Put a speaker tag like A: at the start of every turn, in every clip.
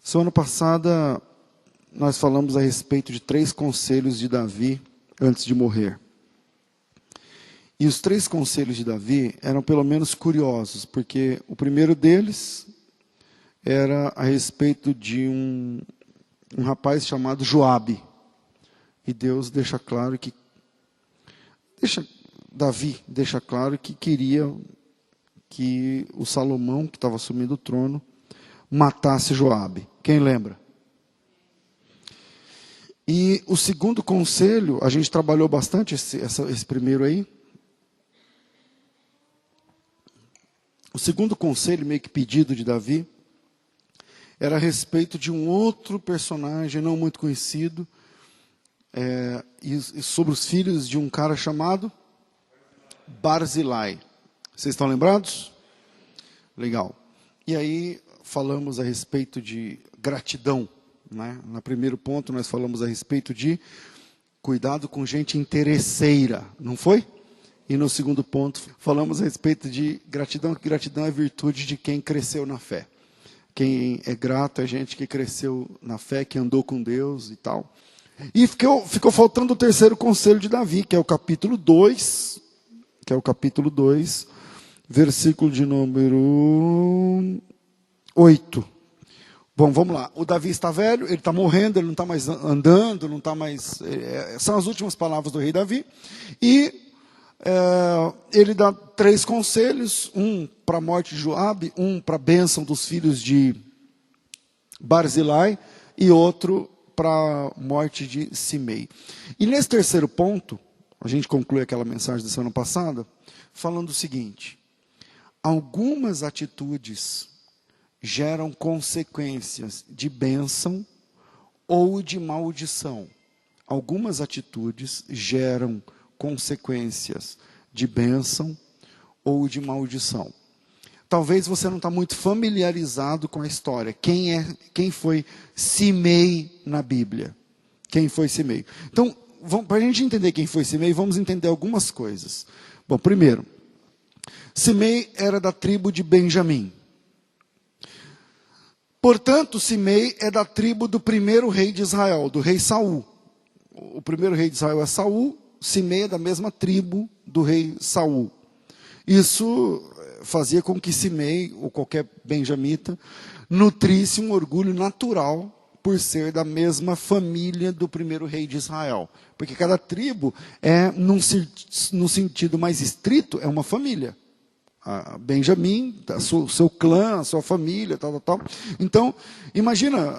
A: Semana passada, nós falamos a respeito de 3 conselhos de Davi antes de morrer. E os 3 conselhos de Davi eram pelo menos curiosos, porque o primeiro deles era a respeito de um rapaz chamado Joabe. E Deus deixa claro que... Davi deixa claro que queria que o Salomão, que estava assumindo o trono, matasse Joabe. Quem lembra? E o segundo conselho, a gente trabalhou bastante esse primeiro aí. O segundo conselho, meio que pedido de Davi, era a respeito de um outro personagem não muito conhecido, e sobre os filhos de um cara chamado Barzilai. Vocês estão lembrados? Legal. E aí falamos a respeito de gratidão, né? No primeiro ponto nós falamos a respeito de cuidado com gente interesseira, não foi? E no segundo ponto falamos a respeito de gratidão, que gratidão é virtude de quem cresceu na fé. Quem é grato é gente que cresceu na fé, que andou com Deus e tal. E ficou faltando o terceiro conselho de Davi, que é o capítulo 2, versículo de número 8. Bom, vamos lá. O Davi está velho, ele está morrendo, ele não está mais andando, não está mais... são as últimas palavras do rei Davi. E ele dá 3 conselhos, um para a morte de Joabe, um para a bênção dos filhos de Barzilai e outro para a morte de Simei. E nesse terceiro ponto, a gente conclui aquela mensagem da semana passada, falando o seguinte: algumas atitudes geram consequências de bênção ou de maldição. Algumas atitudes geram consequências de bênção ou de maldição. Talvez você não está muito familiarizado com a história. Quem foi Simei na Bíblia? Quem foi Simei? Então, para a gente entender quem foi Simei, vamos entender algumas coisas. Bom, primeiro, Simei era da tribo de Benjamim. Portanto, Simei é da tribo do primeiro rei de Israel, do rei Saul. O primeiro rei de Israel é Saul, Simei é da mesma tribo do rei Saul. Isso fazia com que Simei, ou qualquer benjamita, nutrisse um orgulho natural por ser da mesma família do primeiro rei de Israel. Porque cada tribo no sentido mais estrito, é uma família. A Benjamim, seu clã, a sua família, tal. Então, imagina,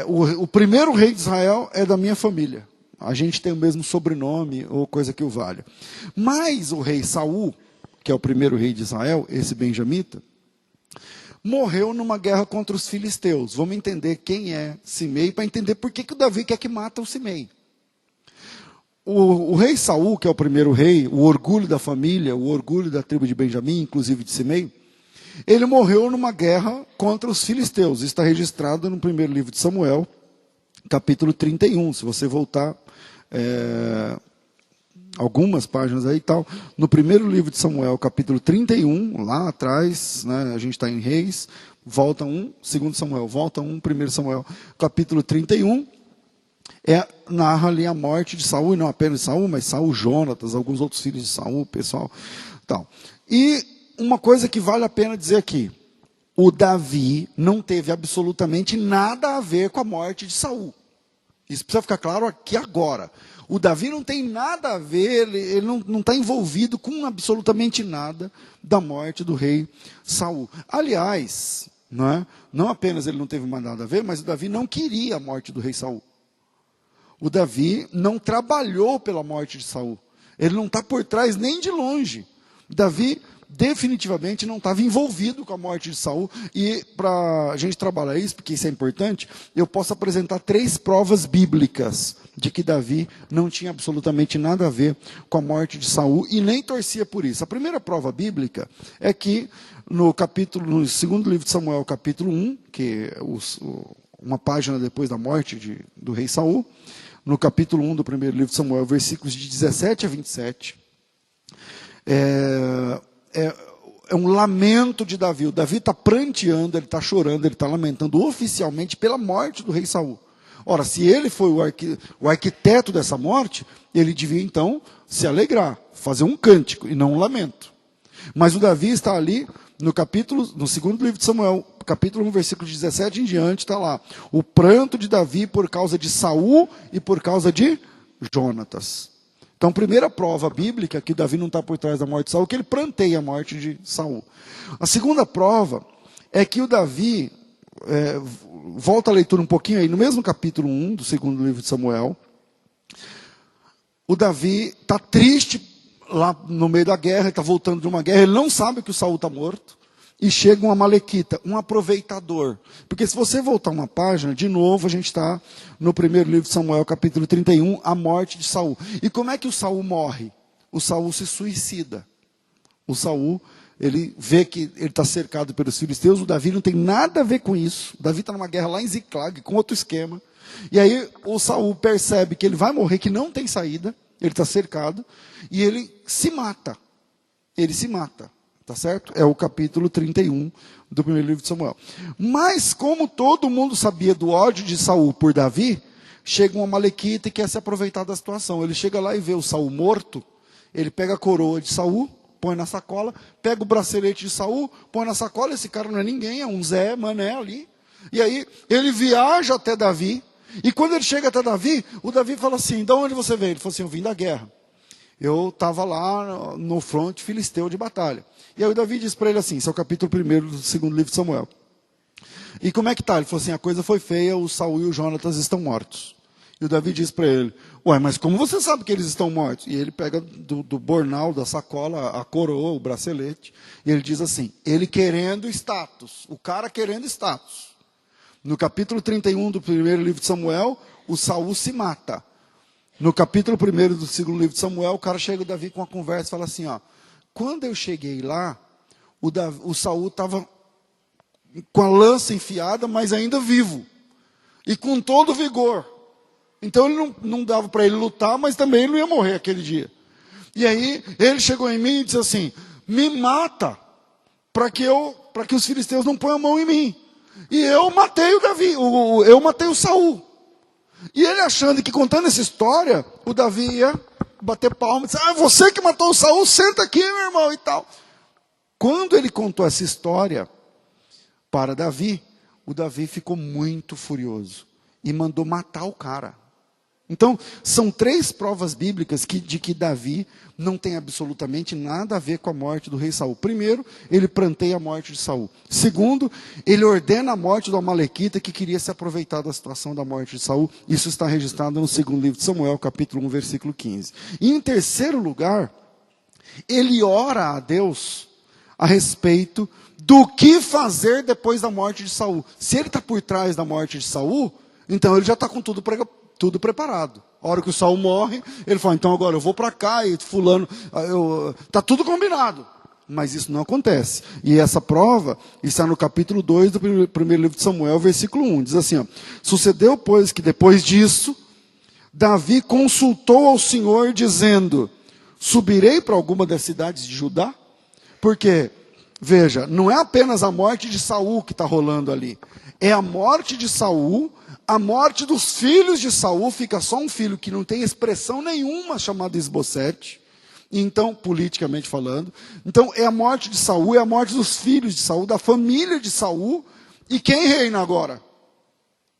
A: o primeiro rei de Israel é da minha família. A gente tem o mesmo sobrenome ou coisa que o valha. Mas o rei Saul, que é o primeiro rei de Israel, esse benjamita, morreu numa guerra contra os filisteus. Vamos entender quem é Simei, para entender por que o Davi quer que mata o Simei. O rei Saul, que é o primeiro rei, o orgulho da família, o orgulho da tribo de Benjamim, inclusive de Simei, ele morreu numa guerra contra os filisteus. Isso está registrado no primeiro livro de Samuel, capítulo 31. Se você voltar algumas páginas aí e tal, no primeiro livro de Samuel, capítulo 31, lá atrás, né, a gente está em Reis, volta 2 Samuel, volta 1 Samuel, capítulo 31, narra ali a morte de Saul, e não apenas de Saul, mas Saul, Jonatas, alguns outros filhos de Saul, pessoal, tal. E uma coisa que vale a pena dizer aqui: o Davi não teve absolutamente nada a ver com a morte de Saul. Isso precisa ficar claro aqui agora. O Davi não tem nada a ver, ele não está envolvido com absolutamente nada da morte do rei Saul. Aliás, não apenas ele não teve mais nada a ver, mas o Davi não queria a morte do rei Saul. O Davi não trabalhou pela morte de Saul. Ele não está por trás nem de longe. Davi definitivamente não estava envolvido com a morte de Saul. E para a gente trabalhar isso, porque isso é importante, eu posso apresentar 3 provas bíblicas de que Davi não tinha absolutamente nada a ver com a morte de Saul e nem torcia por isso. A primeira prova bíblica é que no segundo livro de Samuel, capítulo 1, que é uma página depois da morte do rei Saul, no capítulo 1 do primeiro livro de Samuel, versículos de 17 a 27, é um lamento de Davi. O Davi está pranteando, ele está chorando, ele está lamentando oficialmente pela morte do rei Saul. Ora, se ele foi o arquiteto dessa morte, ele devia então se alegrar, fazer um cântico e não um lamento. Mas o Davi está ali no segundo livro de Samuel, capítulo 1, versículo 17 em diante, está lá. O pranto de Davi por causa de Saul e por causa de Jonatas. Então, primeira prova bíblica que Davi não está por trás da morte de Saul, que ele pranteia a morte de Saul. A segunda prova é que o Davi, volta a leitura um pouquinho aí, no mesmo capítulo 1 do segundo livro de Samuel, o Davi está triste lá no meio da guerra, ele está voltando de uma guerra, ele não sabe que o Saul está morto, e chega um amalequita, um aproveitador. Porque se você voltar uma página, de novo a gente está no primeiro livro de Samuel, capítulo 31, a morte de Saul. E como é que o Saul morre? O Saul se suicida. O Saul, ele vê que ele está cercado pelos filisteus, o Davi não tem nada a ver com isso. O Davi está numa guerra lá em Ziclag, com outro esquema. E aí o Saul percebe que ele vai morrer, que não tem saída, ele está cercado, e ele se mata. Ele se mata. Tá certo? É o capítulo 31 do primeiro livro de Samuel. Mas como todo mundo sabia do ódio de Saul por Davi, chega um amalequita e quer se aproveitar da situação. Ele chega lá e vê o Saul morto, ele pega a coroa de Saul, põe na sacola, pega o bracelete de Saul, põe na sacola, esse cara não é ninguém, é um Zé Mané ali. E aí ele viaja até Davi, e quando ele chega até Davi, o Davi fala assim, de onde você veio? Ele falou assim, eu vim da guerra. Eu estava lá no fronte filisteu de batalha. E aí o Davi diz para ele assim, esse é o capítulo 1 do segundo livro de Samuel. E como é que está? Ele falou assim, a coisa foi feia, o Saul e o Jonatas estão mortos. E o Davi diz para ele, ué, mas como você sabe que eles estão mortos? E ele pega do bornal, da sacola, a coroa, o bracelete, e ele diz assim, ele querendo status, o cara querendo status. No capítulo 31 do primeiro livro de Samuel, o Saul se mata. No capítulo 1 do segundo livro de Samuel, o cara chega o Davi com uma conversa e fala assim, ó, quando eu cheguei lá, o Saul estava com a lança enfiada, mas ainda vivo. E com todo vigor. Então ele não dava para ele lutar, mas também ele não ia morrer aquele dia. E aí ele chegou em mim e disse assim, me mata, para que os filisteus não ponham a mão em mim. E eu matei o Davi, eu matei o Saul. E ele achando que contando essa história, o Davi ia bater palma e dizer, você que matou o Saul, senta aqui, meu irmão, e tal. Quando ele contou essa história para Davi, o Davi ficou muito furioso e mandou matar o cara. Então, são 3 provas bíblicas de que Davi não tem absolutamente nada a ver com a morte do rei Saul. Primeiro, ele pranteia a morte de Saul. Segundo, ele ordena a morte do amalequita que queria se aproveitar da situação da morte de Saul. Isso está registrado no segundo livro de Samuel, capítulo 1, versículo 15. E em terceiro lugar, ele ora a Deus a respeito do que fazer depois da morte de Saul. Se ele está por trás da morte de Saul, então ele já está com tudo preparado. A hora que o Saul morre, ele fala, então agora eu vou para cá e fulano, está tudo combinado. Mas isso não acontece. E essa prova está no capítulo 2 do primeiro livro de Samuel, versículo 1. Diz assim, ó, sucedeu, pois, que depois disso, Davi consultou ao Senhor, dizendo, subirei para alguma das cidades de Judá? Porque, veja, não é apenas a morte de Saul que está rolando ali. É a morte de Saul, a morte dos filhos de Saul, fica só um filho que não tem expressão nenhuma, chamado Esbocete, então, politicamente falando. Então, é a morte de Saul, é a morte dos filhos de Saul, da família de Saul, e quem reina agora?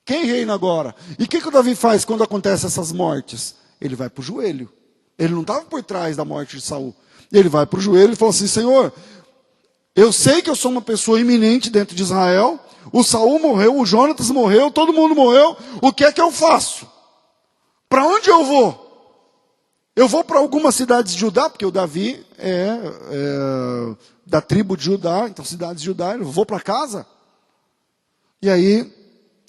A: Quem reina agora? E o que o Davi faz quando acontecem essas mortes? Ele vai para o joelho. Ele não estava por trás da morte de Saul. Ele vai para o joelho e fala assim, Senhor, eu sei que eu sou uma pessoa iminente dentro de Israel, o Saul morreu, o Jonatas morreu, todo mundo morreu, o que é que eu faço? Para onde eu vou? Eu vou para algumas cidades de Judá, porque o Davi é da tribo de Judá, então cidades de Judá, eu vou para casa. E aí,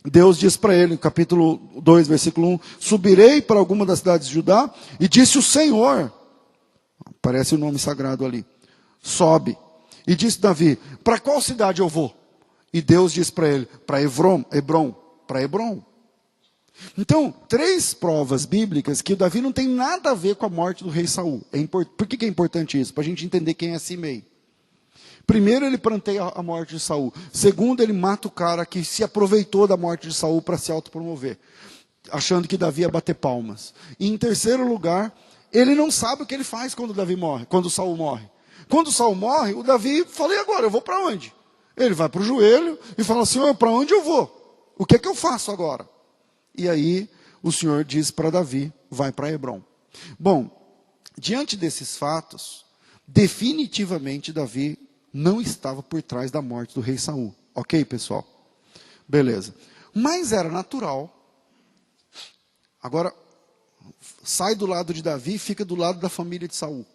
A: Deus diz para ele, no capítulo 2, versículo 1, subirei para alguma das cidades de Judá, e disse o Senhor, aparece o nome sagrado ali, sobe. E disse Davi, para qual cidade eu vou? E Deus diz para ele, para Hebrom. Então, 3 provas bíblicas que o Davi não tem nada a ver com a morte do rei Saul. Por que é importante isso? Para a gente entender quem é Simei. Primeiro, ele planteia a morte de Saul. Segundo, ele mata o cara que se aproveitou da morte de Saul para se autopromover, achando que Davi ia bater palmas. E em terceiro lugar, ele não sabe o que ele faz quando Davi morre, quando Saul morre. Quando Saul morre, o Davi fala: e agora? Eu vou para onde? Ele vai para o joelho e fala assim: para onde eu vou? O que é que eu faço agora? E aí o Senhor diz para Davi: vai para Hebrom. Bom, diante desses fatos, definitivamente Davi não estava por trás da morte do rei Saul. Ok, pessoal? Beleza. Mas era natural. Agora, sai do lado de Davi e fica do lado da família de Saul.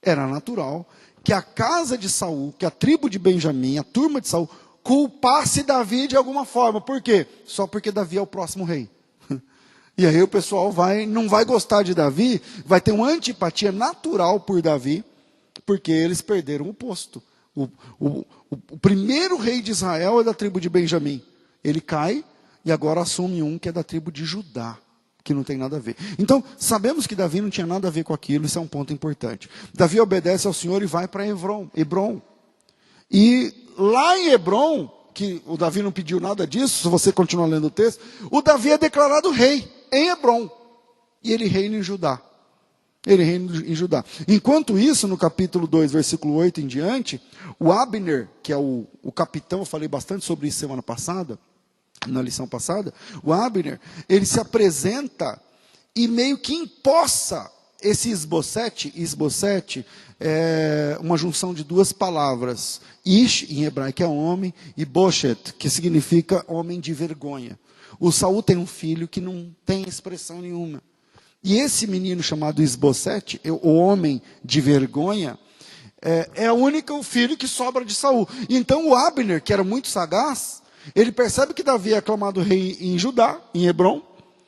A: Era natural que a casa de Saul, que a tribo de Benjamim, a turma de Saul, culpasse Davi de alguma forma. Por quê? Só porque Davi é o próximo rei. E aí o pessoal não vai gostar de Davi, vai ter uma antipatia natural por Davi, porque eles perderam o posto. O primeiro rei de Israel é da tribo de Benjamim. Ele cai e agora assume um que é da tribo de Judá, que não tem nada a ver. Então, sabemos que Davi não tinha nada a ver com aquilo, isso é um ponto importante. Davi obedece ao Senhor e vai para Hebrom. E lá em Hebrom, que o Davi não pediu nada disso, se você continuar lendo o texto, o Davi é declarado rei em Hebrom. E ele reina em Judá. Ele reina em Judá. Enquanto isso, no capítulo 2, versículo 8 em diante, o Abner, que é o capitão, eu falei bastante sobre isso semana passada, na lição passada, o Abner, ele se apresenta e meio que empossa esse Isbosete. Isbosete é uma junção de duas palavras. Ish, em hebraico, é homem, e Boshet, que significa homem de vergonha. O Saul tem um filho que não tem expressão nenhuma. E esse menino chamado Isbosete, o homem de vergonha, é o único filho que sobra de Saul. Então o Abner, que era muito sagaz, ele percebe que Davi é aclamado rei em Judá, em Hebrom,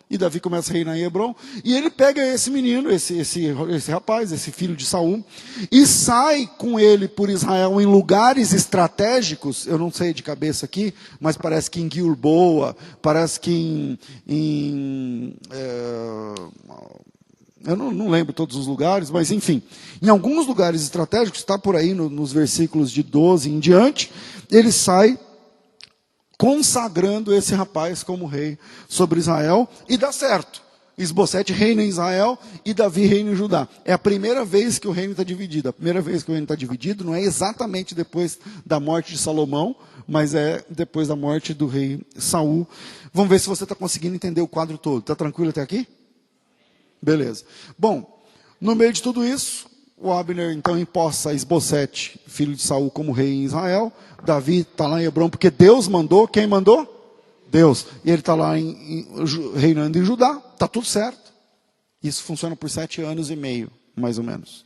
A: e Davi começa a reinar em Hebrom, e ele pega esse menino, esse rapaz, esse filho de Saul, e sai com ele por Israel em lugares estratégicos. Eu não sei de cabeça aqui, mas parece que em Gilboa, parece que eu não lembro todos os lugares, mas enfim, em alguns lugares estratégicos, está por aí nos versículos de 12 em diante, ele sai consagrando esse rapaz como rei sobre Israel, e dá certo. Isbosete reina em Israel e Davi reina em Judá. É a primeira vez que o reino está dividido. A primeira vez que o reino está dividido não é exatamente depois da morte de Salomão, mas é depois da morte do rei Saul. Vamos ver se você está conseguindo entender o quadro todo. Está tranquilo até aqui? Beleza. Bom, no meio de tudo isso, o Abner então empossa Isbosete, filho de Saul, como rei em Israel. Davi está lá em Hebrom porque Deus mandou. Quem mandou? Deus. E ele está lá reinando em Judá. Está tudo certo. Isso funciona por 7 anos e meio, mais ou menos.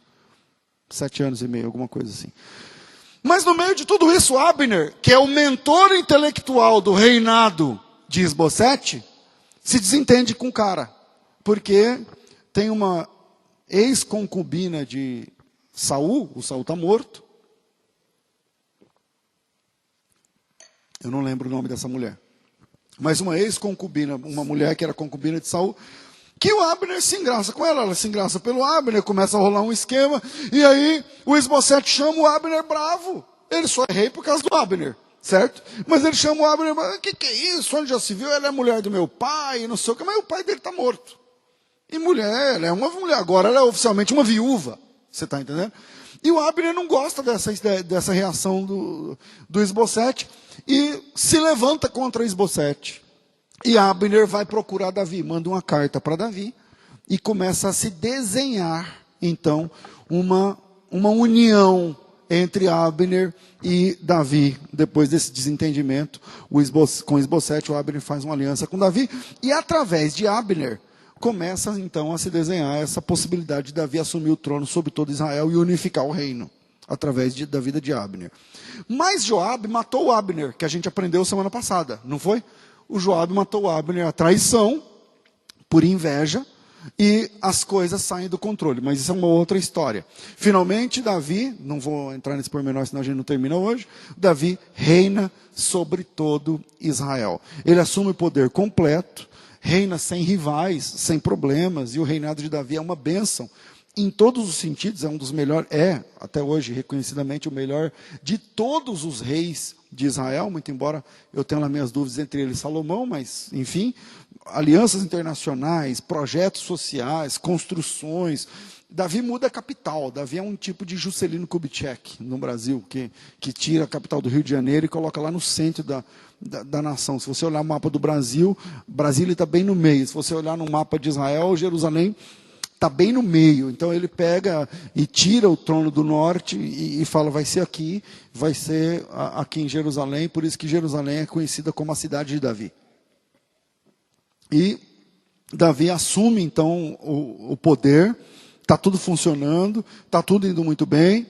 A: 7 anos e meio, alguma coisa assim. Mas no meio de tudo isso, Abner, que é o mentor intelectual do reinado de Isbosete, se desentende com o cara. Porque tem uma ex-concubina de Saul, o Saul está morto. Eu não lembro o nome dessa mulher. Mas uma ex-concubina, uma mulher que era concubina de Saul, que o Abner se engraça com ela. Ela se engraça pelo Abner, começa a rolar um esquema. E aí o Isbosete chama o Abner bravo. Ele só é rei por causa do Abner, certo? Mas ele chama o Abner, o que é isso? Onde já se viu? Ela é mulher do meu pai, não sei o que. Mas o pai dele está morto. E mulher, ela é uma mulher, agora ela é oficialmente uma viúva. Você está entendendo? E o Abner não gosta dessa reação do Isbosete e se levanta contra Isbosete. E Abner vai procurar Davi, manda uma carta para Davi e começa a se desenhar, então, uma união entre Abner e Davi. Depois desse desentendimento com Isbosete, o Abner faz uma aliança com Davi e através de Abner começa então a se desenhar essa possibilidade de Davi assumir o trono sobre todo Israel e unificar o reino, através da vida de Abner. Mas Joabe matou o Abner, que a gente aprendeu semana passada, não foi? O Joabe matou o Abner, a traição, por inveja, e as coisas saem do controle, mas isso é uma outra história. Finalmente Davi, não vou entrar nesse pormenor, senão a gente não termina hoje, Davi reina sobre todo Israel. Ele assume o poder completo, reina sem rivais, sem problemas, e o reinado de Davi é uma bênção. Em todos os sentidos, é um dos melhores, até hoje, reconhecidamente, o melhor de todos os reis de Israel, muito embora eu tenha as minhas dúvidas entre ele e Salomão, mas, enfim, alianças internacionais, projetos sociais, construções. Davi muda a capital. Davi é um tipo de Juscelino Kubitschek no Brasil, que tira a capital do Rio de Janeiro e coloca lá no centro da nação. Se você olhar o mapa do Brasil, Brasília está bem no meio. Se você olhar no mapa de Israel, Jerusalém está bem no meio. Então ele pega e tira o trono do norte e fala, vai ser aqui em Jerusalém, por isso que Jerusalém é conhecida como a cidade de Davi. E Davi assume então o poder, está tudo funcionando, está tudo indo muito bem,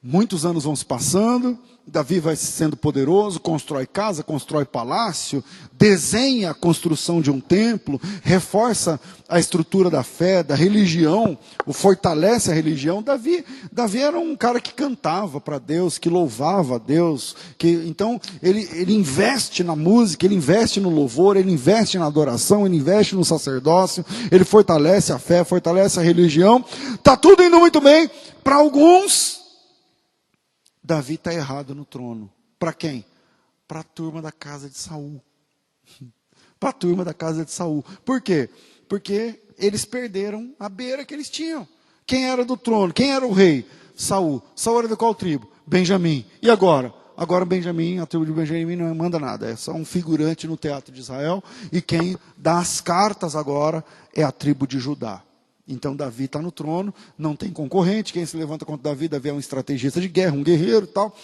A: muitos anos vão se passando, Davi vai sendo poderoso, constrói casa, constrói palácio, desenha a construção de um templo, reforça a estrutura da fé, da religião, fortalece a religião. Davi era um cara que cantava para Deus, que louvava a Deus, então ele investe na música, ele investe no louvor, ele investe na adoração, ele investe no sacerdócio, ele fortalece a fé, fortalece a religião. Está tudo indo muito bem. Para alguns, Davi está errado no trono. Para quem? Para a turma da casa de Saul. Para a turma da casa de Saul. Por quê? Porque eles perderam a beira que eles tinham. Quem era do trono? Quem era o rei? Saul. Saul era de qual tribo? Benjamim. E agora? Agora Benjamim, a tribo de Benjamim não manda nada. É só um figurante no teatro de Israel. E quem dá as cartas agora é a tribo de Judá. Então Davi está no trono, não tem concorrente, quem se levanta contra Davi é um estrategista de guerra, um guerreiro e tal.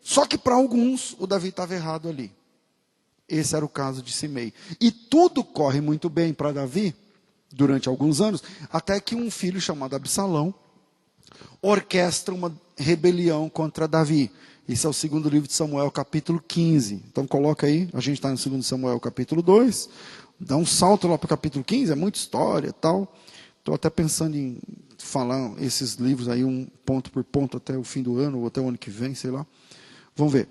A: Só que para alguns o Davi estava errado ali. Esse era o caso de Simei. E tudo corre muito bem para Davi, durante alguns anos, até que um filho chamado Absalão orquestra uma rebelião contra Davi. Esse é o segundo livro de Samuel, capítulo 15. Então coloca aí, a gente está no segundo Samuel, capítulo 2. Dá um salto lá para o capítulo 15, é muita história e tal. Estou até pensando em falar esses livros aí, ponto por ponto, até o fim do ano, ou até o ano que vem, sei lá. Vamos ver.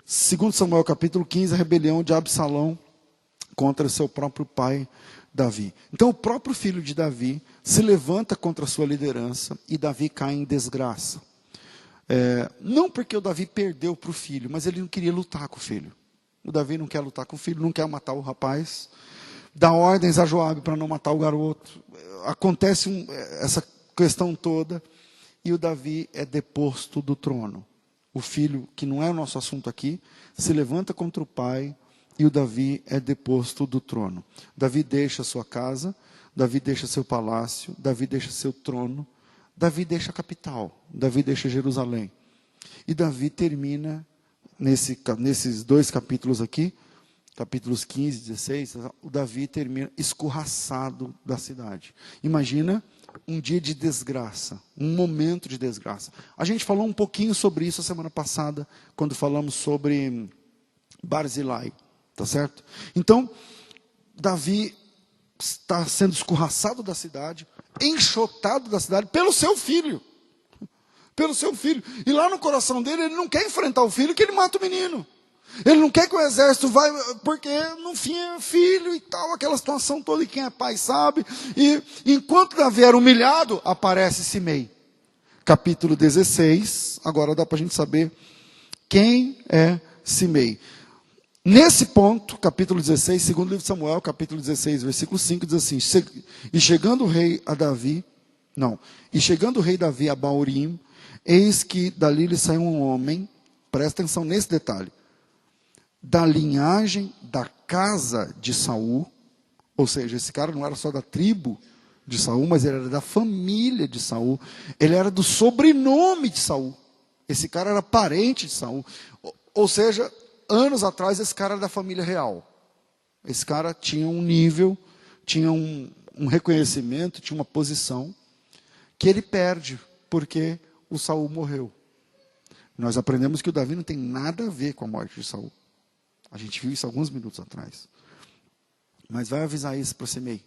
A: 2 Samuel capítulo 15, a rebelião de Absalão contra seu próprio pai, Davi. Então o próprio filho de Davi se levanta contra a sua liderança e Davi cai em desgraça. Não porque o Davi perdeu para o filho, mas ele não queria lutar com o filho. O Davi não quer lutar com o filho, não quer matar o rapaz. Dá ordens a Joabe para não matar o garoto. Acontece essa questão toda e o Davi é deposto do trono. O filho, que não é o nosso assunto aqui, se levanta contra o pai e o Davi é deposto do trono. Davi deixa sua casa, Davi deixa seu palácio, Davi deixa seu trono, Davi deixa a capital, Davi deixa Jerusalém. E Davi termina, nesses 2 capítulos aqui, capítulos 15 e 16, o Davi termina escorraçado da cidade. Imagina um dia de desgraça, um momento de desgraça. A gente falou um pouquinho sobre isso a semana passada, quando falamos sobre Barzilai, tá certo? Então, Davi está sendo escorraçado da cidade, enxotado da cidade pelo seu filho. Pelo seu filho. E lá no coração dele, ele não quer enfrentar o filho, que ele mata o menino. Ele não quer que o exército vá, porque no fim é filho e tal, aquela situação toda, e quem é pai sabe. E enquanto Davi era humilhado, aparece Simei. Capítulo 16, agora dá para a gente saber quem é Simei. Nesse ponto, capítulo 16, segundo livro de Samuel, capítulo 16, versículo 5, diz assim, e chegando o rei Davi a Baurim, eis que dali lhe saiu um homem, presta atenção nesse detalhe, da linhagem da casa de Saul, ou seja, esse cara não era só da tribo de Saul, mas ele era da família de Saul, ele era do sobrenome de Saul, esse cara era parente de Saul, ou seja, anos atrás esse cara era da família real, esse cara tinha um nível, tinha um reconhecimento, tinha uma posição, que ele perde, porque o Saul morreu. Nós aprendemos que o Davi não tem nada a ver com a morte de Saul. A gente viu isso alguns minutos atrás. Mas vai avisar isso para Simei.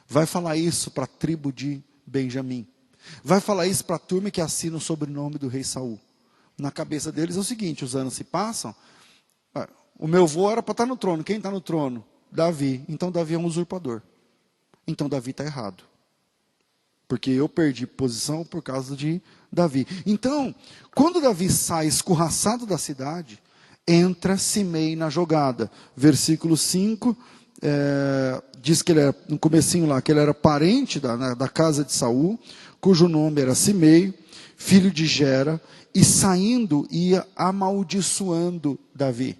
A: Vai falar isso para a tribo de Benjamim. Vai falar isso para a turma que assina o sobrenome do rei Saul. Na cabeça deles é o seguinte, os anos se passam, o meu avô era para estar no trono. Quem está no trono? Davi. Então Davi é um usurpador. Então Davi está errado. porque eu perdi posição por causa de Davi. Então, quando Davi sai escorraçado da cidade, entra Simei na jogada. Versículo 5, diz que ele era, no comecinho lá, que ele era parente da casa de Saul, cujo nome era Simei, filho de Gera, e saindo ia amaldiçoando Davi.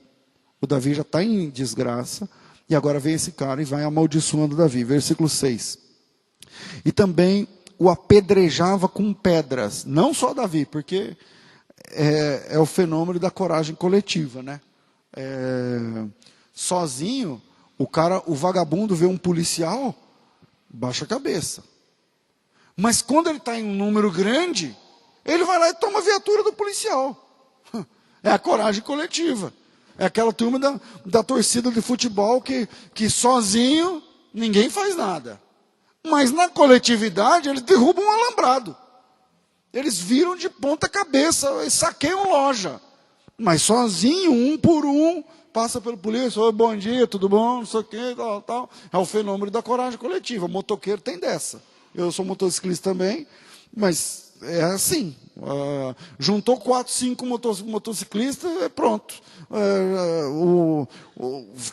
A: O Davi já está em desgraça, e agora vem esse cara e vai amaldiçoando Davi. Versículo 6. E também o apedrejava com pedras, não só Davi, porque é o fenômeno da coragem coletiva, né? Sozinho, o vagabundo vê um policial, baixa a cabeça. Mas quando ele está em um número grande, ele vai lá e toma a viatura do policial. É a coragem coletiva. É aquela turma da torcida de futebol que sozinho ninguém faz nada. Mas na coletividade eles derrubam um alambrado. Eles viram de ponta cabeça e saqueiam loja. Mas sozinho, um por um, passa pelo polícia, oi, bom dia, tudo bom, não sei o que, tal. É o fenômeno da coragem coletiva. O motoqueiro tem dessa. Eu sou motociclista também, mas é assim. Juntou 4, 5 motociclistas, pronto.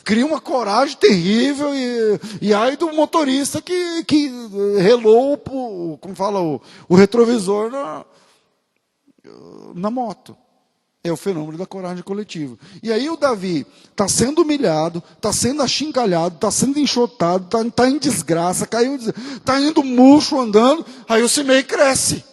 A: Cria uma coragem terrível e aí do motorista que relou como fala, o retrovisor na moto. É o fenômeno da coragem coletiva. E aí o Davi está sendo humilhado, está sendo achincalhado, está sendo enxotado, está em desgraça, caiu, está indo murcho andando, aí o Simei cresce.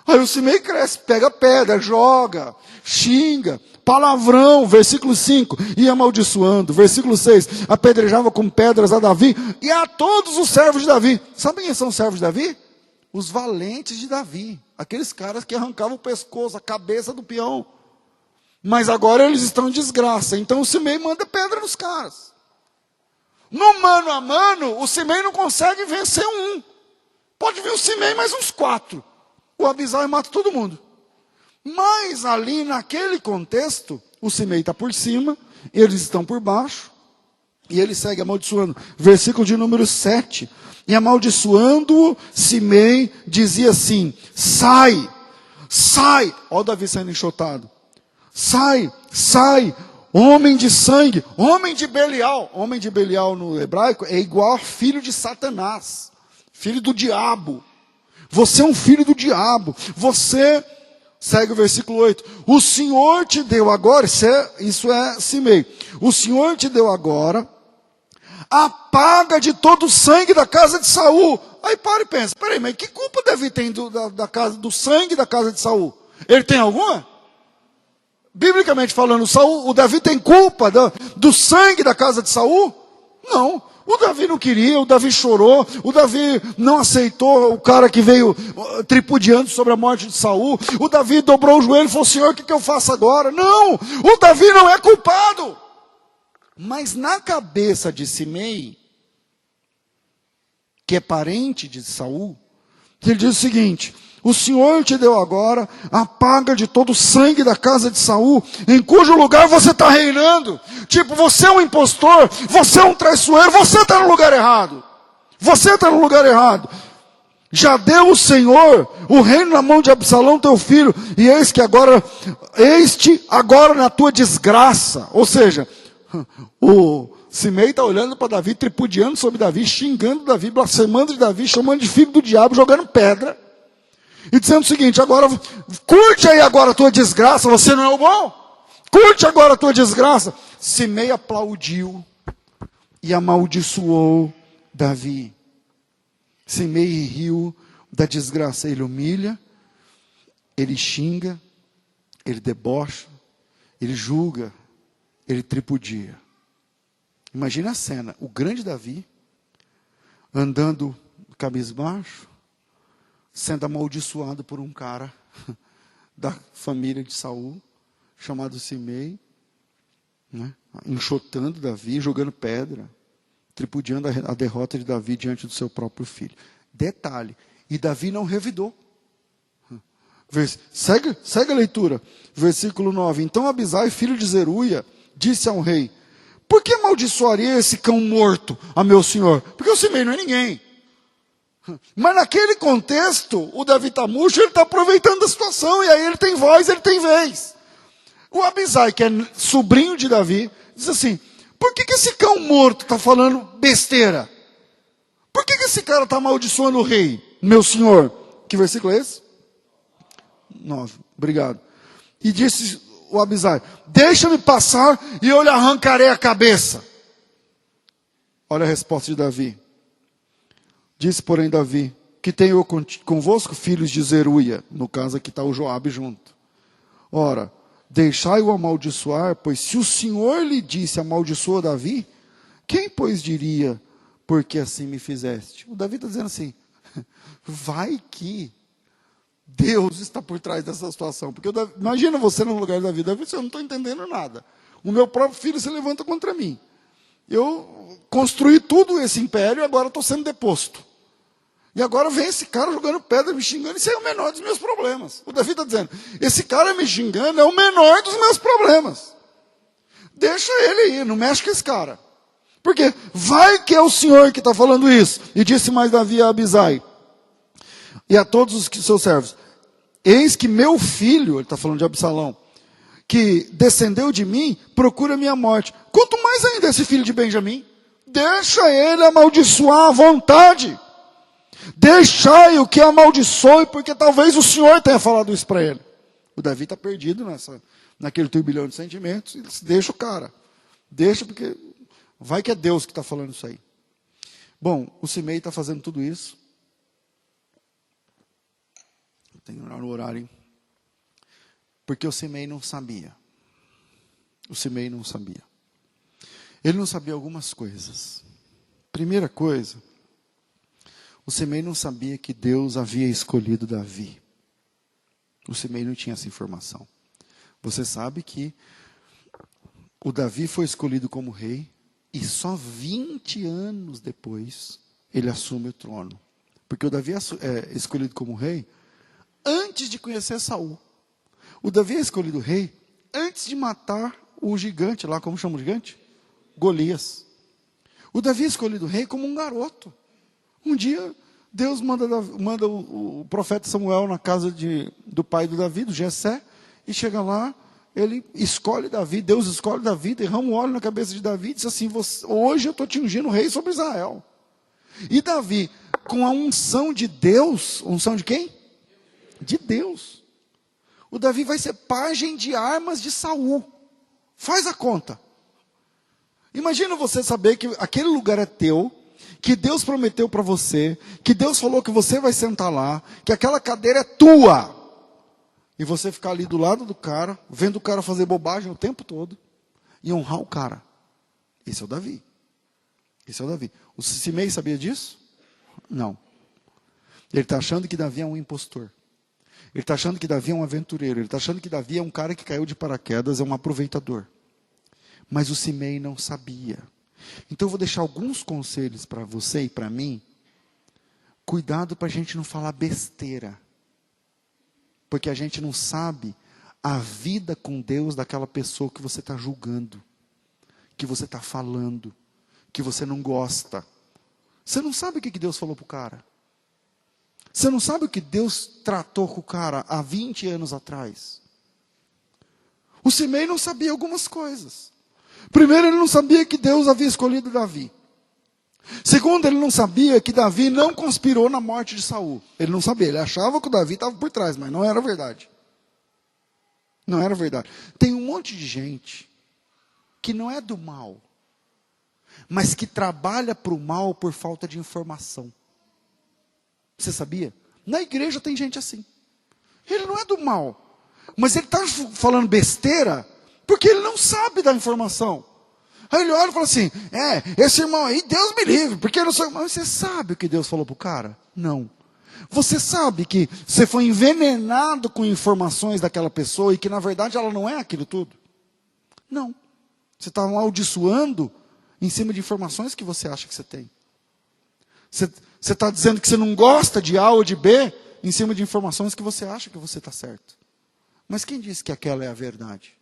A: Aí o Simei cresce, pega pedra, joga, xinga, palavrão, versículo 5, ia amaldiçoando, versículo 6, apedrejava com pedras a Davi e a todos os servos de Davi. Sabem quem são os servos de Davi? Os valentes de Davi, aqueles caras que arrancavam o pescoço, a cabeça do peão. Mas agora eles estão em desgraça, então o Simei manda pedra nos caras. No mano a mano, o Simei não consegue vencer um. Pode vir o Simei mais uns 4. O Abisai mata todo mundo. Mas ali naquele contexto, o Simei está por cima, eles estão por baixo, e ele segue amaldiçoando. Versículo de número 7. E amaldiçoando-o, Simei dizia assim, sai, sai. Olha o Davi sendo enxotado. Sai, sai, homem de sangue, homem de Belial. Homem de Belial no hebraico é igual a filho de Satanás, filho do diabo. Você é um filho do diabo. Você, segue o versículo 8. O Senhor te deu agora, isso é Simei. O Senhor te deu agora a paga de todo o sangue da casa de Saul. Aí para e pensa, peraí, mas que culpa Davi tem do sangue da casa de Saul? Ele tem alguma? Biblicamente falando, o Davi tem culpa do sangue da casa de Saul? Não. O Davi não queria, o Davi chorou, o Davi não aceitou o cara que veio tripudiando sobre a morte de Saul. O Davi dobrou o joelho e falou, Senhor, o que eu faço agora? Não, o Davi não é culpado. Mas na cabeça de Simei, que é parente de Saul, ele diz o seguinte, o Senhor te deu agora a paga de todo o sangue da casa de Saul, em cujo lugar você está reinando. Tipo, você é um impostor, você é um traiçoeiro, você está no lugar errado. Você está no lugar errado. Já deu o Senhor o reino na mão de Absalão, teu filho, e eis-te agora na tua desgraça. Ou seja, o Simei está olhando para Davi, tripudiando sobre Davi, xingando Davi, blasfemando de Davi, chamando de filho do diabo, jogando pedra. E dizendo o seguinte, agora, curte aí agora a tua desgraça, você não é o bom? Curte agora a tua desgraça. Simei aplaudiu e amaldiçoou Davi. Simei riu da desgraça. Ele humilha, ele xinga, ele debocha, ele julga, ele tripudia. Imagina a cena, o grande Davi, andando cabisbaixo, sendo amaldiçoado por um cara da família de Saul, chamado Simei, né? Enxotando Davi, jogando pedra, tripudiando a derrota de Davi diante do seu próprio filho. Detalhe, e Davi não revidou. Segue a leitura, versículo 9. Então Abisai, filho de Zeruia, disse ao rei, por que amaldiçoaria esse cão morto a meu senhor? Porque o Simei não é ninguém. Mas naquele contexto, o Davi está murcho, ele está aproveitando a situação, e aí ele tem voz, ele tem vez. O Abisai, que é sobrinho de Davi, diz assim, por que esse cão morto está falando besteira? Por que esse cara está amaldiçoando o rei, meu senhor? Que versículo é esse? 9, obrigado. E disse o Abisai, deixa-me passar e eu lhe arrancarei a cabeça. Olha a resposta de Davi. Disse, porém, Davi, que tenho convosco filhos de Zeruia. No caso aqui está o Joabe junto. Ora, deixai-o amaldiçoar, pois se o Senhor lhe disse, amaldiçoa Davi, quem, pois, diria, porque assim me fizeste? O Davi está dizendo assim, vai que Deus está por trás dessa situação. Porque imagina você no lugar da vida, eu não estou entendendo nada. O meu próprio filho se levanta contra mim. Eu construí tudo esse império e agora estou sendo deposto. E agora vem esse cara jogando pedra, me xingando, isso é o menor dos meus problemas. O Davi está dizendo, esse cara me xingando é o menor dos meus problemas. Deixa ele ir, não mexe com esse cara. Porque vai que é o Senhor que está falando isso. E disse mais Davi a Abisai e a todos os seus servos, eis que meu filho, ele está falando de Absalão, que descendeu de mim, procura minha morte. Quanto mais ainda esse filho de Benjamim, deixa ele amaldiçoar à vontade. Deixai-o que amaldiçoe, porque talvez o Senhor tenha falado isso para ele. O Davi está perdido naquele turbilhão de sentimentos. Ele disse, deixa o cara. Deixa, porque vai que é Deus que está falando isso aí. Bom, o Simei está fazendo tudo isso. Tem que olhar no horário, hein? Porque o Simei não sabia. O Simei não sabia. Ele não sabia algumas coisas. Primeira coisa, o Simei não sabia que Deus havia escolhido Davi. O Simei não tinha essa informação. Você sabe que o Davi foi escolhido como rei e só 20 anos depois ele assume o trono. Porque o Davi é escolhido como rei antes de conhecer Saul. O Davi é escolhido rei antes de matar o gigante lá, como chama o gigante? Golias. O Davi é escolhido rei como um garoto. Um dia, Deus manda o profeta Samuel na casa do pai do Davi, do Jessé, e chega lá, ele escolhe Davi, Deus escolhe Davi, derrama um óleo na cabeça de Davi, e diz assim, hoje eu estou te ungindo rei sobre Israel. E Davi, com a unção de Deus, unção de quem? De Deus. O Davi vai ser pajem de armas de Saul. Faz a conta. Imagina você saber que aquele lugar é teu, que Deus prometeu para você, que Deus falou que você vai sentar lá, que aquela cadeira é tua. E você ficar ali do lado do cara, vendo o cara fazer bobagem o tempo todo, e honrar o cara. Esse é o Davi. Esse é o Davi. O Simei sabia disso? Não. Ele está achando que Davi é um impostor. Ele está achando que Davi é um aventureiro. Ele está achando que Davi é um cara que caiu de paraquedas, é um aproveitador. Mas o Simei não sabia. Então eu vou deixar alguns conselhos para você e para mim. Cuidado para a gente não falar besteira. Porque a gente não sabe a vida com Deus daquela pessoa que você está julgando. Que você está falando. Que você não gosta. Você não sabe o que Deus falou para o cara. Você não sabe o que Deus tratou com o cara há 20 anos atrás. O Simei não sabia algumas coisas. Primeiro, ele não sabia que Deus havia escolhido Davi. Segundo, ele não sabia que Davi não conspirou na morte de Saul. Ele não sabia, ele achava que o Davi estava por trás, mas não era verdade. Não era verdade. Tem um monte de gente que não é do mal, mas que trabalha para o mal por falta de informação. Você sabia? Na igreja tem gente assim. Ele não é do mal, mas ele está falando besteira porque ele não sabe da informação. Aí ele olha e fala assim, esse irmão aí, Deus me livre, porque eu não sou... Mas você sabe o que Deus falou para o cara? Não. Você sabe que você foi envenenado com informações daquela pessoa e que na verdade ela não é aquilo tudo? Não. Você está amaldiçoando em cima de informações que você acha que você tem. Você está dizendo que você não gosta de A ou de B em cima de informações que você acha que você está certo. Mas quem disse que aquela é a verdade?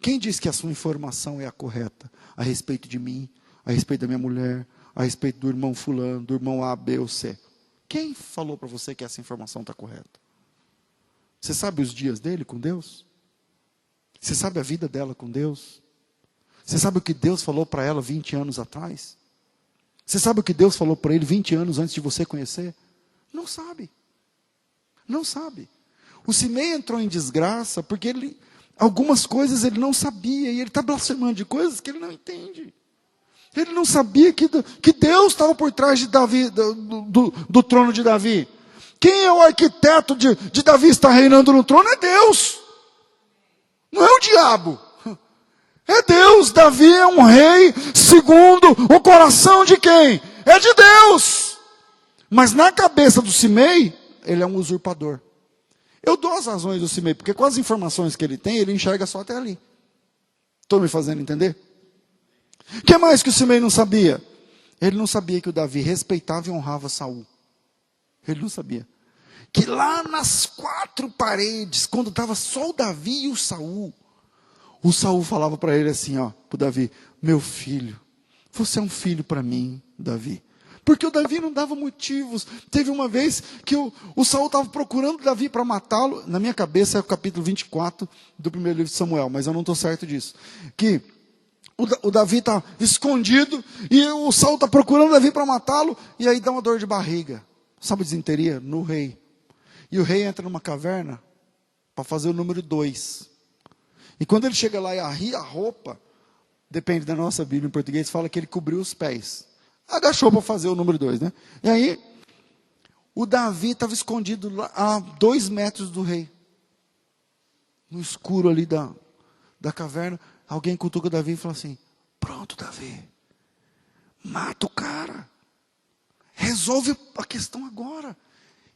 A: Quem disse que a sua informação é a correta? A respeito de mim, a respeito da minha mulher, a respeito do irmão fulano, do irmão A, B ou C. Quem falou para você que essa informação está correta? Você sabe os dias dele com Deus? Você sabe a vida dela com Deus? Você sabe o que Deus falou para ela 20 anos atrás? Você sabe o que Deus falou para ele 20 anos antes de você conhecer? Não sabe. Não sabe. O Simei entrou em desgraça porque algumas coisas ele não sabia. E ele está blasfemando de coisas que ele não entende. Ele não sabia que Deus estava por trás de Davi, do trono de Davi. Quem é o arquiteto de Davi estar reinando no trono? É Deus. Não é o diabo. É Deus. Davi é um rei segundo o coração de quem? É de Deus. Mas na cabeça do Simei, ele é um usurpador. Eu dou as razões do Simei, porque com as informações que ele tem, ele enxerga só até ali. Estou me fazendo entender? O que mais que o Simei não sabia? Ele não sabia que o Davi respeitava e honrava Saul. Ele não sabia. Que lá nas 4 paredes, quando estava só o Davi e o Saul falava para ele assim, ó, para o Davi: meu filho, você é um filho para mim, Davi. Porque o Davi não dava motivos. Teve uma vez que o Saul estava procurando Davi para matá-lo. Na minha cabeça é o capítulo 24 do primeiro livro de Samuel, mas eu não estou certo disso. Que o Davi está escondido e o Saul está procurando Davi para matá-lo, e aí dá uma dor de barriga. Sabe, desinteria? No rei. E o rei entra numa caverna para fazer o número 2. E quando ele chega lá e arria a roupa, depende da nossa Bíblia em português, fala que ele cobriu os pés. Agachou para fazer o número 2, né? E aí, o Davi estava escondido lá, a 2 metros do rei. No escuro ali da caverna. Alguém cutuca o Davi e fala assim: pronto, Davi, mata o cara. Resolve a questão agora.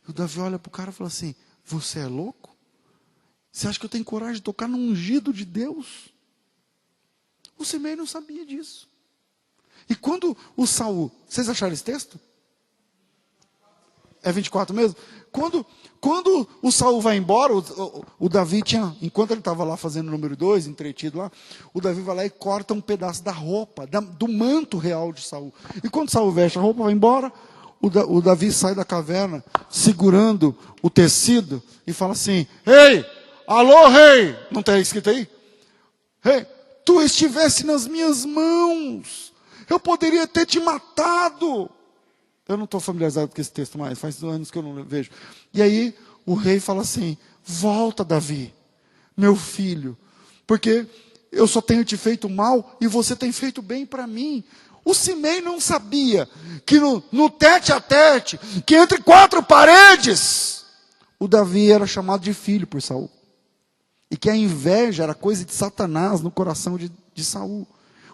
A: E o Davi olha para o cara e fala assim: você é louco? Você acha que eu tenho coragem de tocar no ungido de Deus? O Simei não sabia disso. E quando o Saul... Vocês acharam esse texto? É 24 mesmo? Quando o Saul vai embora, o Davi tinha... Enquanto ele estava lá fazendo o número 2, entretido lá, o Davi vai lá e corta um pedaço da roupa, do manto real de Saul. E quando Saul veste a roupa, vai embora, o Davi sai da caverna, segurando o tecido, e fala assim: ei, alô rei, não está escrito aí? Rei, tu estivesse nas minhas mãos, eu poderia ter te matado. Eu não estou familiarizado com esse texto mais, faz anos que eu não vejo. E aí o rei fala assim: volta, Davi, meu filho, porque eu só tenho te feito mal e você tem feito bem para mim. O Simei não sabia que no tete a tete, que entre 4 paredes, o Davi era chamado de filho por Saul. E que a inveja era coisa de Satanás no coração de Saul.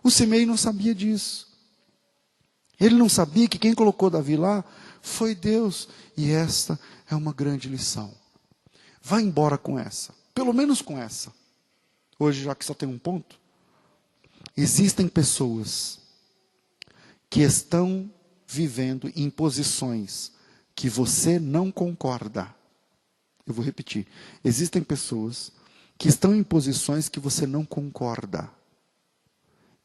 A: O Simei não sabia disso. Ele não sabia que quem colocou Davi lá foi Deus. E esta é uma grande lição. Vá embora com essa. Pelo menos com essa. Hoje, já que só tem um ponto. Existem pessoas que estão vivendo em posições que você não concorda. Eu vou repetir. Existem pessoas que estão em posições que você não concorda.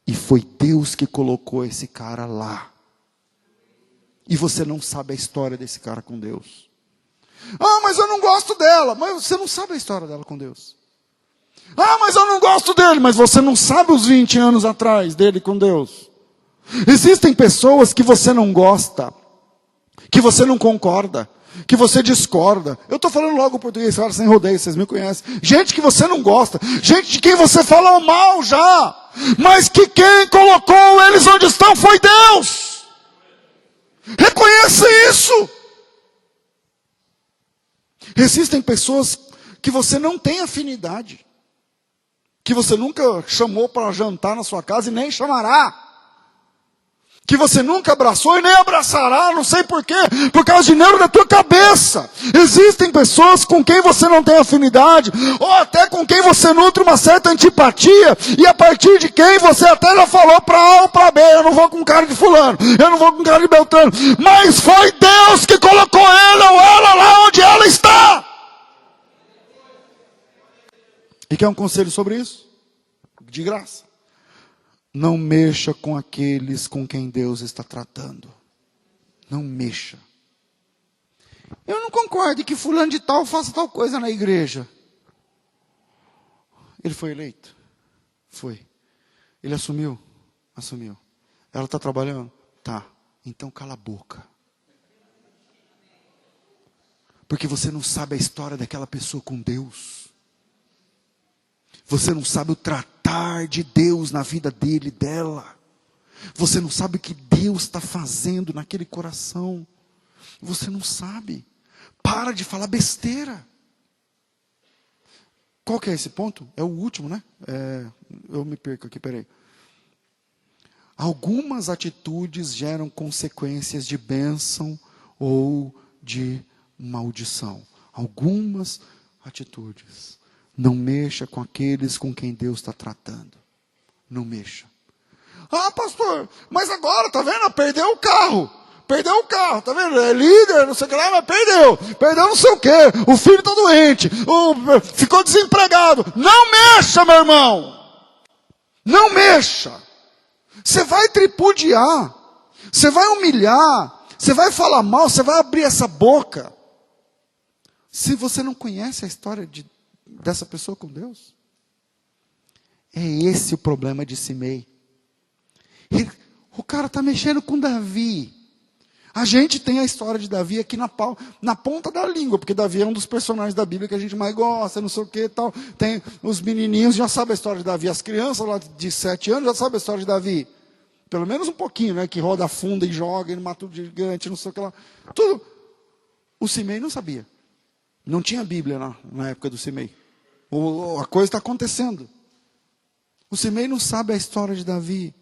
A: E foi Deus que colocou esse cara lá. E você não sabe a história desse cara com Deus. Ah, mas eu não gosto dela. Mas você não sabe a história dela com Deus. Ah, mas eu não gosto dele. Mas você não sabe os 20 anos atrás dele com Deus. Existem pessoas que você não gosta, que você não concorda, que você discorda. Eu estou falando logo português, claro, sem rodeio, vocês me conhecem. Gente que você não gosta, gente de quem você falou mal já, mas que quem colocou eles onde estão foi Deus. Reconheça isso. Existem pessoas que você não tem afinidade, que você nunca chamou para jantar na sua casa e nem chamará, que você nunca abraçou e nem abraçará, não sei porquê, por causa de dinheiro da tua cabeça. Existem pessoas com quem você não tem afinidade, ou até com quem você nutre uma certa antipatia, e a partir de quem você até já falou para A ou para B: eu não vou com cara de fulano, eu não vou com cara de Beltrano, mas foi Deus que colocou ele ou ela lá onde ela está. E quer um conselho sobre isso? De graça. Não mexa com aqueles com quem Deus está tratando. Não mexa. eu não concordo que fulano de tal faça tal coisa na igreja. Ele foi eleito? Foi. Ele assumiu? Assumiu. Ela está trabalhando? Tá. Então cala a boca. Porque você não sabe a história daquela pessoa com Deus. Você não sabe o tratar de Deus na vida dele e dela. Você não sabe o que Deus está fazendo naquele coração. Você não sabe. Para de falar besteira. Qual que é esse ponto? É o último, né? Eu me perco aqui, peraí. Algumas atitudes geram consequências de bênção ou de maldição. Algumas atitudes. Não mexa com aqueles com quem Deus está tratando. Não mexa. Ah, pastor, mas agora, tá vendo? Perdeu o carro. Perdeu o carro, tá vendo? É líder, não sei o que lá, mas perdeu. Perdeu não sei o que. O filho está doente. Ficou desempregado. Não mexa, meu irmão. Não mexa. Você vai tripudiar. Você vai humilhar. Você vai falar mal. Você vai abrir essa boca. Se você não conhece a história dessa pessoa com Deus. É esse o problema de Simei. O cara está mexendo com Davi. A gente tem a história de Davi aqui na ponta da língua, porque Davi é um dos personagens da Bíblia que a gente mais gosta, não sei o que e tal. Tem os menininhos, já sabem a história de Davi. As crianças lá de 7 anos já sabem a história de Davi. Pelo menos um pouquinho, né? Que roda funda e joga, e mata o gigante, não sei o que lá. Tudo. O Simei não sabia. Não tinha Bíblia na época do Simei. A coisa está acontecendo. O Simei não sabe a história de Davi.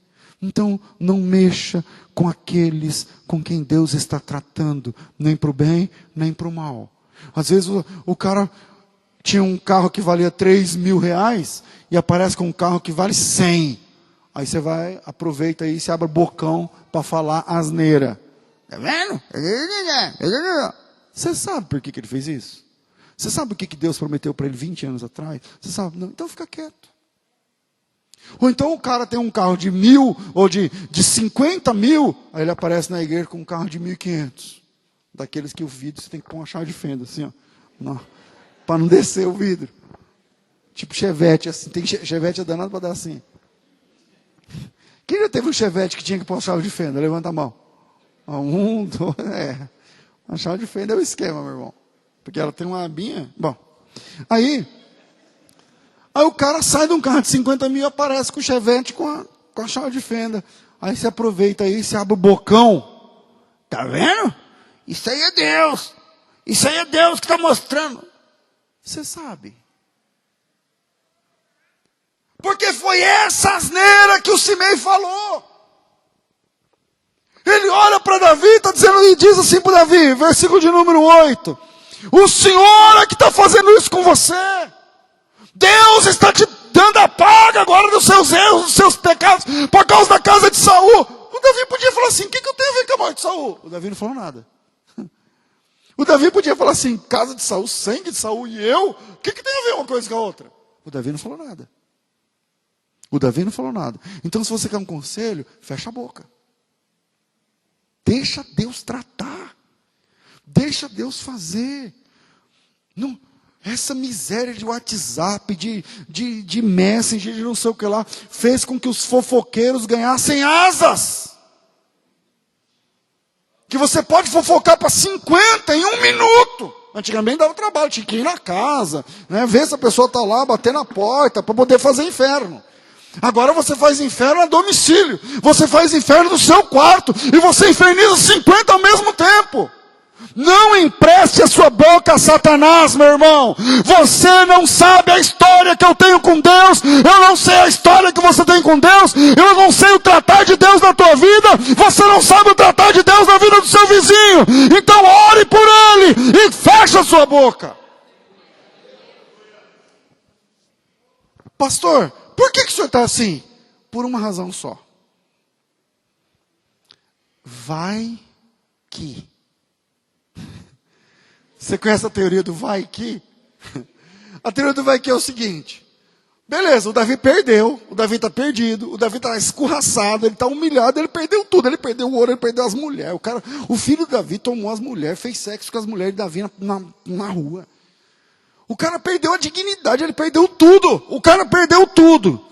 A: Então, não mexa com aqueles com quem Deus está tratando, nem para o bem, nem para o mal. Às vezes o cara tinha um carro que valia 3 mil reais e aparece com um carro que vale 100. Aí você vai, aproveita aí e se abre bocão para falar asneira. Tá vendo? Você sabe por que ele fez isso? Você sabe o que Deus prometeu para ele 20 anos atrás? Você sabe? Não, então fica quieto. Ou então o cara tem um carro de 1.000 ou de 50 mil, aí ele aparece na igreja com um carro de 1.500. Daqueles que o vidro você tem que pôr uma chave de fenda, assim, ó. Para não descer o vidro. Tipo Chevette, assim. Tem Chevette é danado para dar assim. Quem já teve um Chevette que tinha que pôr uma chave de fenda? Levanta a mão. 1, 2, a chave de fenda é o esquema, meu irmão. Porque ela tem uma abinha. Bom, aí o cara sai de um carro de 50 mil e aparece com o Chevette com a chave de fenda. Aí você aproveita aí, você abre o bocão. Tá vendo? Isso aí é Deus. Isso aí é Deus que está mostrando. Você sabe. Porque foi essa asneira que o Simei falou. Ele olha para Davi e diz assim para Davi, versículo de número 8. O Senhor é que está fazendo isso com você. Deus está te dando a paga agora dos seus erros, dos seus pecados, por causa da casa de Saul. O Davi podia falar assim, o que eu tenho a ver com a morte de Saul? O Davi não falou nada. O Davi podia falar assim, casa de Saul, sangue de Saul e eu? O que tem a ver uma coisa com a outra? O Davi não falou nada. O Davi não falou nada. Então se você quer um conselho, fecha a boca. Deixa Deus tratar. Deixa Deus fazer. Não... Essa miséria de WhatsApp, de Messenger, de não sei o que lá, fez com que os fofoqueiros ganhassem asas. Que você pode fofocar para 50 em 1 minuto. Antigamente dava trabalho, tinha que ir na casa, né, ver se a pessoa está lá, bater na porta, para poder fazer inferno. Agora você faz inferno a domicílio. Você faz inferno no seu quarto. E você inferniza 50 ao mesmo tempo. Não empreste a sua boca a Satanás, meu irmão. Você não sabe a história que eu tenho com Deus. Eu não sei a história que você tem com Deus. Eu não sei o tratar de Deus na tua vida. Você não sabe o tratar de Deus na vida do seu vizinho. Então ore por ele e feche a sua boca. Pastor, por que o senhor está assim? Por uma razão só. Vai que... Você conhece a teoria do vai que? A teoria do vai que é o seguinte. Beleza, o Davi perdeu, o Davi está perdido, o Davi está escorraçado, ele está humilhado, ele perdeu tudo, ele perdeu o ouro, ele perdeu as mulheres. O filho de Davi tomou as mulheres, fez sexo com as mulheres de Davi na rua. O cara perdeu a dignidade, ele perdeu tudo. O cara perdeu tudo.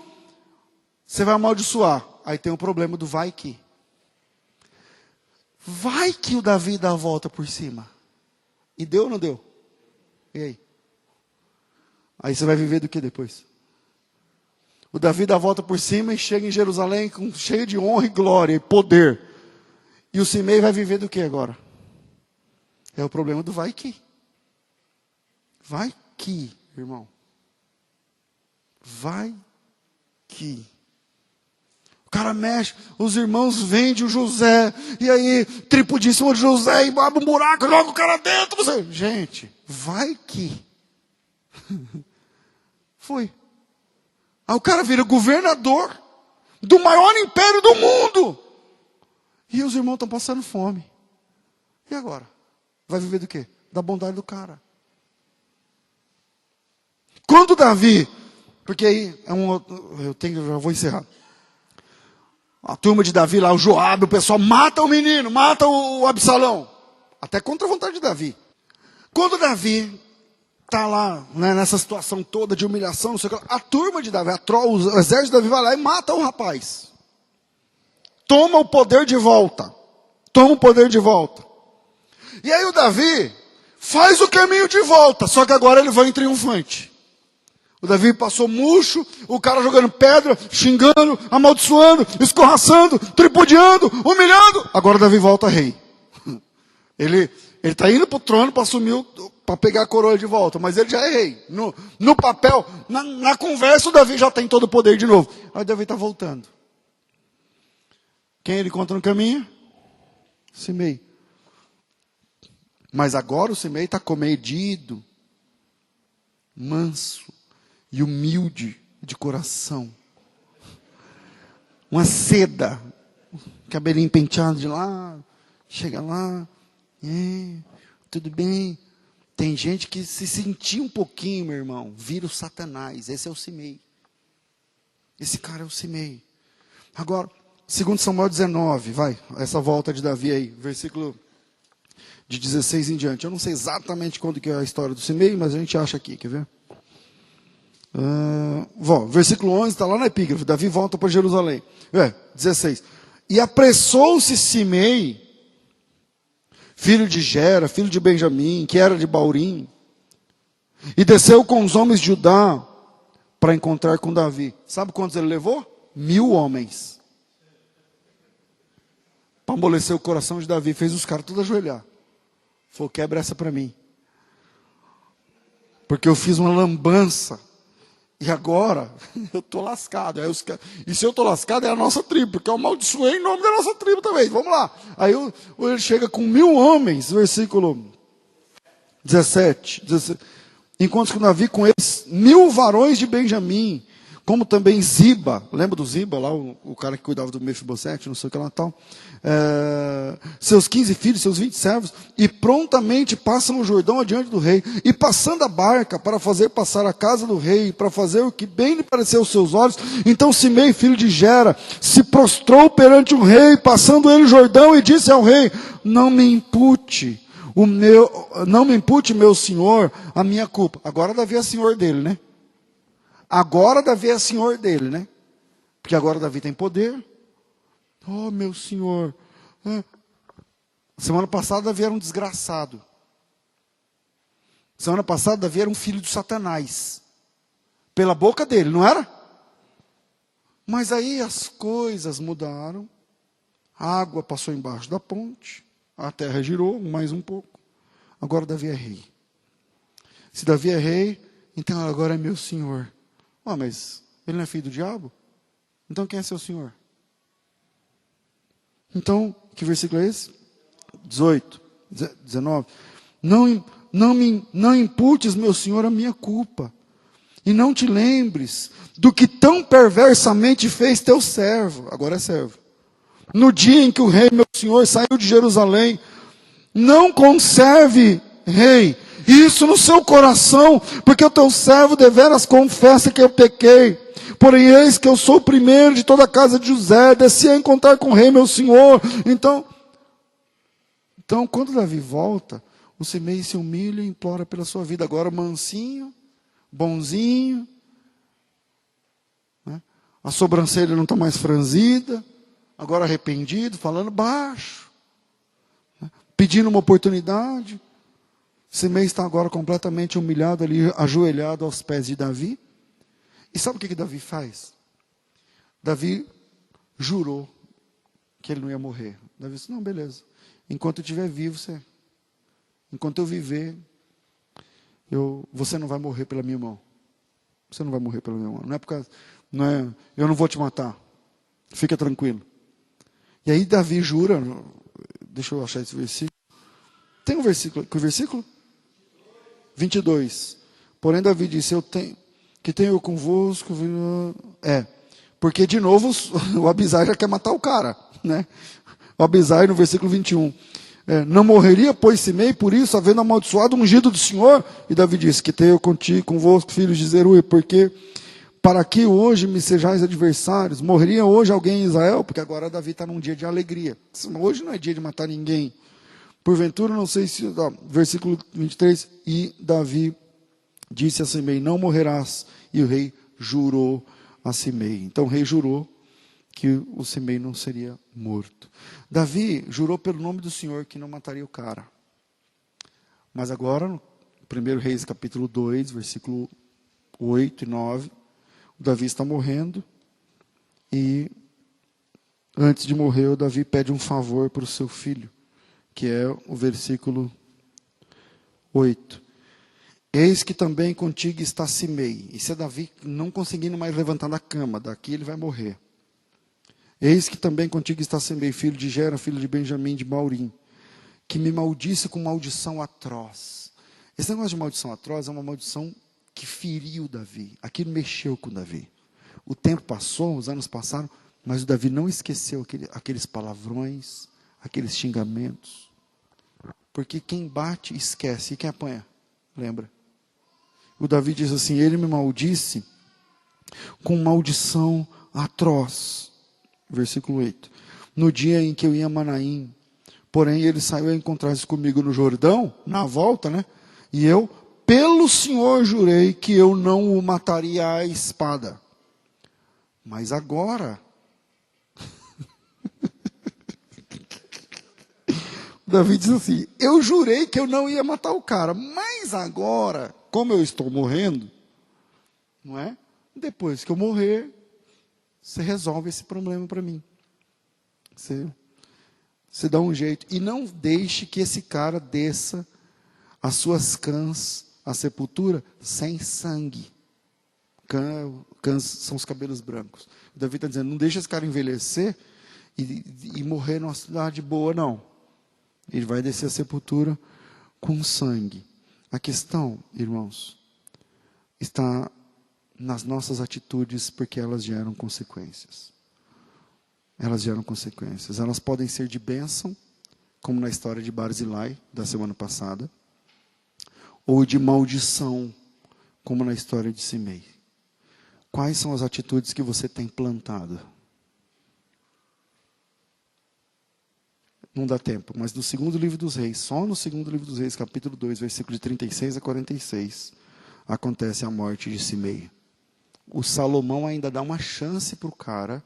A: Você vai amaldiçoar. Aí tem o problema do vai que. Vai que o Davi dá a volta por cima. E deu ou não deu? E aí? Aí você vai viver do que depois? O Davi dá a volta por cima e chega em Jerusalém cheio de honra e glória e poder. E o Simei vai viver do que agora? É o problema do vai que. Vai que, irmão. Vai que. O cara mexe, os irmãos vendem o José, e aí tripudia em cima de José, e abre um buraco, joga o cara dentro. Gente, vai que. Foi. Aí o cara vira governador do maior império do mundo. E os irmãos estão passando fome. E agora? Vai viver do quê? Da bondade do cara. Quando Davi, porque aí já vou encerrar. A turma de Davi lá, o Joabe, o pessoal mata o menino, mata o Absalão. Até contra a vontade de Davi. Quando Davi está lá, né, nessa situação toda de humilhação, não sei o que, a turma de Davi, o exército de Davi vai lá e mata o rapaz. Toma o poder de volta. Toma o poder de volta. E aí o Davi faz o caminho de volta, só que agora ele vai em triunfante. O Davi passou murcho, o cara jogando pedra, xingando, amaldiçoando, escorraçando, tripudiando, humilhando. Agora o Davi volta rei. Ele está indo para o trono para assumir, para pegar a coroa de volta, mas ele já é rei. No papel, na conversa, o Davi já tem todo o poder de novo. Aí o Davi está voltando. Quem ele encontra no caminho? Simei. Mas agora o Simei está comedido, manso e humilde de coração. Uma seda, cabelinho penteado de lá, chega lá, tudo bem. Tem gente que se sentir um pouquinho, meu irmão, vira o Satanás. Esse é o Simei. Esse cara é o Simei. Agora, 2 Samuel 19, vai, essa volta de Davi aí, versículo de 16 em diante. Eu não sei exatamente quando que é a história do Simei, mas a gente acha aqui, quer ver? Versículo 11, está lá na epígrafe. Davi volta para Jerusalém. 16. E apressou-se Simei, filho de Gera, filho de Benjamim, que era de Baurim, e desceu com os homens de Judá para encontrar com Davi. Sabe quantos ele levou? 1000 homens. Para amolecer o coração de Davi. Fez os caras todos ajoelhar. Falou, quebra essa para mim. Porque eu fiz uma lambança. E agora, eu estou lascado. E se eu estou lascado, é a nossa tribo. Porque eu amaldiçoei em nome da nossa tribo também. Vamos lá. Aí ele chega com 1000 homens. Versículo 17. Enquanto que Davi com eles 1000 varões de Benjamim. Como também Ziba. Lembra do Ziba lá? O cara que cuidava do Mefibosete, não sei o que lá e tal. Seus 15 filhos, seus 20 servos, e prontamente passam o Jordão adiante do rei, e passando a barca para fazer passar a casa do rei, para fazer o que bem lhe pareceu aos seus olhos, então Simei, filho de Gera, se prostrou perante o rei, passando ele o Jordão, e disse ao rei, não me impute, meu senhor, a minha culpa. Agora Davi é senhor dele, né? Agora Davi é senhor dele, né? Porque agora Davi tem poder. Oh, meu senhor. Semana passada Davi era um desgraçado. Semana passada Davi era um filho de Satanás. Pela boca dele, não era? Mas aí as coisas mudaram. A água passou embaixo da ponte. A terra girou mais um pouco. Agora Davi é rei. Se Davi é rei, então agora é meu senhor. Mas ele não é filho do diabo? Então quem é seu senhor? Então, que versículo é esse? 18, 19. Não imputes, meu senhor, a minha culpa. E não te lembres do que tão perversamente fez teu servo. Agora é servo. No dia em que o rei, meu senhor, saiu de Jerusalém, não conserve, rei, isso no seu coração, porque o teu servo deveras confessa que eu pequei. Porém, eis que eu sou o primeiro de toda a casa de José, desci a encontrar com o rei, meu senhor. Então, quando Davi volta, o Simei se humilha e implora pela sua vida. Agora mansinho, bonzinho, né? A sobrancelha não está mais franzida, agora arrependido, falando baixo, né? Pedindo uma oportunidade. Simei está agora completamente humilhado ali, ajoelhado aos pés de Davi. E sabe o que Davi faz? Davi jurou que ele não ia morrer. Davi disse, não, beleza. Enquanto eu estiver vivo, enquanto eu viver, você não vai morrer pela minha mão. Você não vai morrer pela minha mão. Eu não vou te matar. Fica tranquilo. E aí Davi jura, deixa eu achar esse versículo. Tem um versículo, que versículo? 22. Porém Davi disse, que tenho eu convosco, porque de novo o Abisai já quer matar o cara, né? O Abisai no versículo 21, não morreria, pois Simei, por isso, havendo amaldiçoado o ungido do Senhor, e Davi disse, que tenho contigo, convosco, filhos de Zeruia, porque para que hoje me sejais adversários, morreria hoje alguém em Israel, porque agora Davi está num dia de alegria, hoje não é dia de matar ninguém, porventura, não sei se, versículo 23, e Davi disse a Simei, não morrerás. E o rei jurou a Simei. Então o rei jurou que o Simei não seria morto. Davi jurou pelo nome do Senhor que não mataria o cara. Mas agora, no 1 Reis capítulo 2, versículo 8 e 9, o Davi está morrendo. E antes de morrer, o Davi pede um favor para o seu filho, que é o versículo 8. Eis que também contigo está Simei. Isso é Davi não conseguindo mais levantar da cama. Daqui ele vai morrer. Eis que também contigo está Simei, filho de Gera, filho de Benjamim, de Baurim, que me maldisse com maldição atroz. Esse negócio de maldição atroz é uma maldição que feriu Davi. Aquilo mexeu com Davi. O tempo passou, os anos passaram, mas o Davi não esqueceu aqueles palavrões, aqueles xingamentos. Porque quem bate, esquece. E quem apanha? Lembra? O Davi diz assim, ele me maldisse com maldição atroz. Versículo 8. No dia em que eu ia a Manaim, porém ele saiu a encontrar-se comigo no Jordão, na volta, né? E eu, pelo Senhor, jurei que eu não o mataria à espada. Mas agora... Davi diz assim, eu jurei que eu não ia matar o cara, mas agora, como eu estou morrendo, não é? Depois que eu morrer, você resolve esse problema para mim. Você dá um jeito. E não deixe que esse cara desça as suas cãs à sepultura sem sangue. Cãs são os cabelos brancos. O Davi está dizendo, não deixe esse cara envelhecer e morrer numa cidade boa, não. Ele vai descer a sepultura com sangue. A questão, irmãos, está nas nossas atitudes, porque elas geram consequências. Elas geram consequências. Elas podem ser de bênção, como na história de Barzilai, da semana passada, ou de maldição, como na história de Simei. Quais são as atitudes que você tem plantado? Não dá tempo, mas no segundo livro dos reis, só no segundo livro dos reis, capítulo 2, versículo de 36 a 46, acontece a morte de Simei. O Salomão ainda dá uma chance para o cara,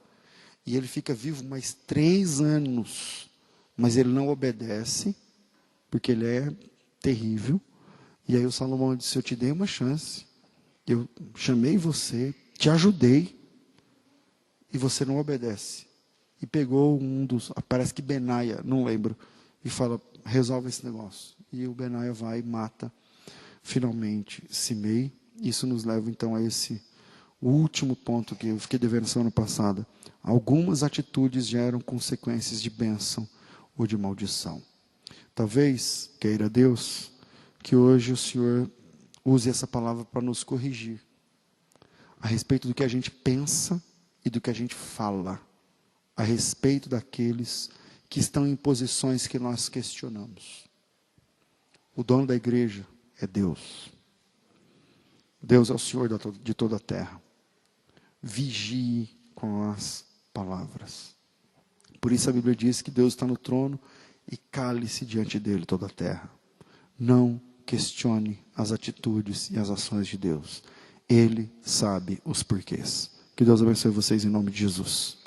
A: e ele fica vivo mais 3 anos, mas ele não obedece, porque ele é terrível. E aí o Salomão disse, eu te dei uma chance, eu chamei você, te ajudei, e você não obedece. E pegou parece que Benaia, não lembro, e fala, resolve esse negócio. E o Benaia vai e mata, finalmente, Simei. Isso nos leva, então, a esse último ponto que eu fiquei devendo semana passada. Algumas atitudes geram consequências de bênção ou de maldição. Talvez, queira Deus, que hoje o Senhor use essa palavra para nos corrigir a respeito do que a gente pensa e do que a gente fala, a respeito daqueles que estão em posições que nós questionamos. O dono da igreja é Deus. Deus é o Senhor de toda a terra. Vigie com as palavras. Por isso a Bíblia diz que Deus está no trono e cale-se diante dele toda a terra. Não questione as atitudes e as ações de Deus. Ele sabe os porquês. Que Deus abençoe vocês em nome de Jesus.